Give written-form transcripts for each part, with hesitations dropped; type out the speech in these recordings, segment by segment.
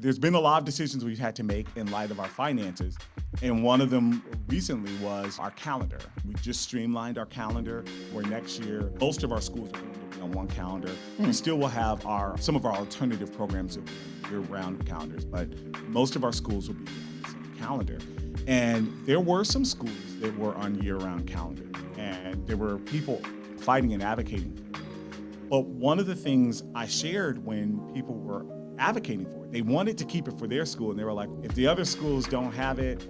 There's been a lot of decisions we've had to make in light of our finances. And one of them recently was our calendar. We just streamlined our calendar where next year, most of our schools are going to be on one calendar. We still will have some of our alternative programs of year-round calendars, but most of our schools will be on the same calendar. And there were some schools that were on year-round calendars, and there were people fighting and advocating for it. But one of the things I shared when people were advocating for it, they wanted to keep it for their school, and they were like, if the other schools don't have it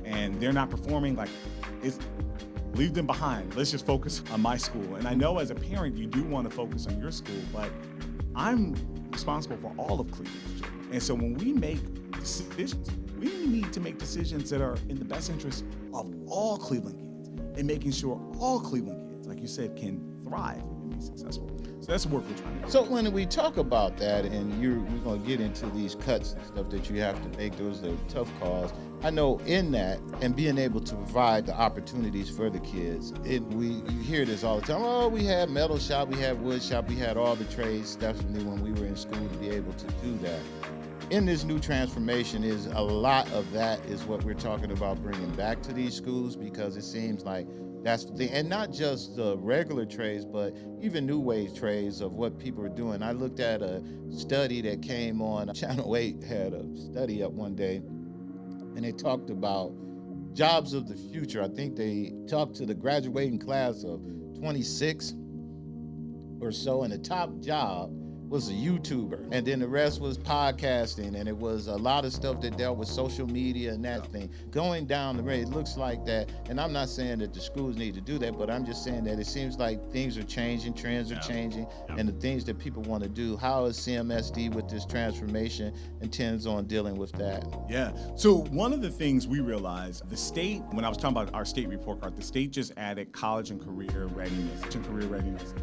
and they're not performing, leave them behind. Let's just focus on my school. And I know as a parent, you do want to focus on your school, but I'm responsible for all of Cleveland's children. And so when we make decisions, we need to make decisions that are in the best interest of all Cleveland kids and making sure all Cleveland kids, like you said, can thrive and be successful. So that's the work we're trying to do. So when we talk about that, and we're going to get into these cuts and stuff that you have to make, those are tough calls. I know in that, and being able to provide the opportunities for the kids, you hear this all the time. Oh, we had metal shop, we had wood shop, we had all the trades, definitely when we were in school to be able to do that. In this new transformation is a lot of that is what we're talking about bringing back to these schools, because it seems like that's the thing. And not just the regular trades, but even new wave trades of what people are doing. I looked at a study that came on Channel 8, had a study up one day, and they talked about jobs of the future. I think they talked to the graduating class of 26 or so, and the top job was a YouTuber, and then the rest was podcasting, and it was a lot of stuff that dealt with social media and that thing. Going down the road, it looks like that, and I'm not saying that the schools need to do that, but I'm just saying that it seems like things are changing, trends are changing, and the things that people want to do. How is CMSD with this transformation intends on dealing with that? Yeah, so one of the things we realized, the state, when I was talking about our state report card, the state just added college and career readiness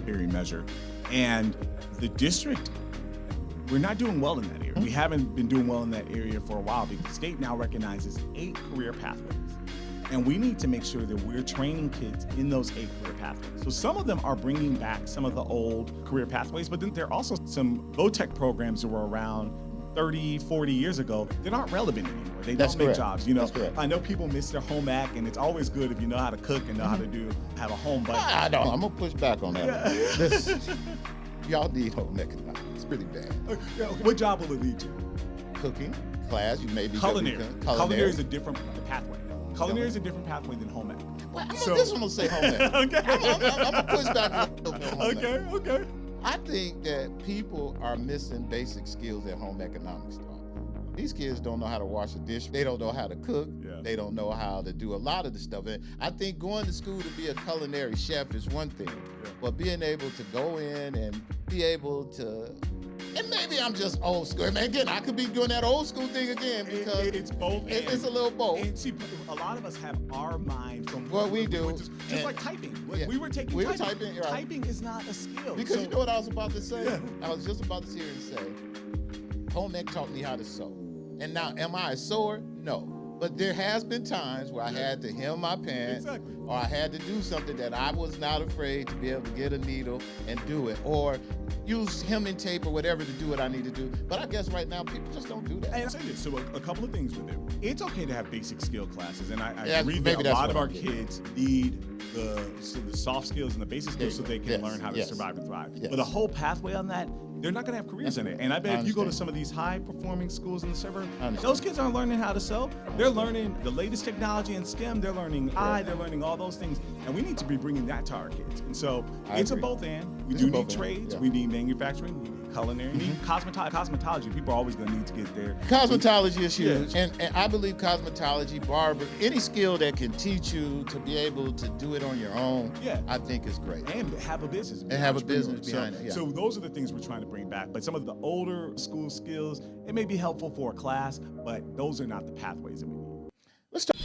period measure. And the district, we're not doing well in that area. We haven't been doing well in that area for a while because the state now recognizes 8 career pathways. And we need to make sure that we're training kids in those 8 career pathways. So some of them are bringing back some of the old career pathways, but then there are also some low-tech programs that were around 30, 40 years ago that aren't relevant anymore. They don't make jobs. I know people miss their home ec, and it's always good if you know how to cook and know how to have a home. But I'm gonna push back on that. Y'all need home economics. It's really bad. What job will it lead to? Cooking, class, you may be culinary. Culinary is a different pathway. Culinary is a different pathway than home ec. Well, this one will say home ec. Okay. I'm gonna push back a little bit on home ec. Okay. I think that people are missing basic skills that home economics taught. These kids don't know how to wash a dish. They don't know how to cook. Yeah. They don't know how to do a lot of the stuff. And I think going to school to be a culinary chef is one thing, but being able to go in and be able to, and maybe I'm just old school. I mean, again, I could be doing that old school thing again because it's both. It's a little both. And see, a lot of us have our mind from what we do. Just like typing. We were taking typing. Right. Typing is not a skill. Because you know what I was about to say? Yeah. I was just about to sit here and say, home ec taught me how to sew. And now, am I a sewer? No. But there has been times where I had to hem my pants, or I had to do something that I was not afraid to be able to get a needle and do it, or use hemming tape or whatever to do what I need to do. But I guess right now people just don't do that. And I say this, so a couple of things with it. It's okay to have basic skill classes, and I agree that a lot of our kids need the soft skills and the basic skills so they can learn how to survive and thrive. Yes. But a whole pathway on that, they're not going to have careers in it. And I bet if you go to some of these high-performing schools in the suburb, those kids aren't learning how to sew. They're learning the latest technology in STEM. They're learning they're learning all those things. And we need to be bringing that to our kids. And so it's a both and. We do need trades. We need manufacturing. We need culinary. We need cosmetology. People are always going to need to get there. Cosmetology is huge. And I believe cosmetology, barber, any skill that can teach you to be able to do it on your own, I think is great. And have a business. And have a business behind it. So those are the things we're trying to bring back. But some of the older school skills, it may be helpful for a class, but those are not the pathways that we need. Let's talk.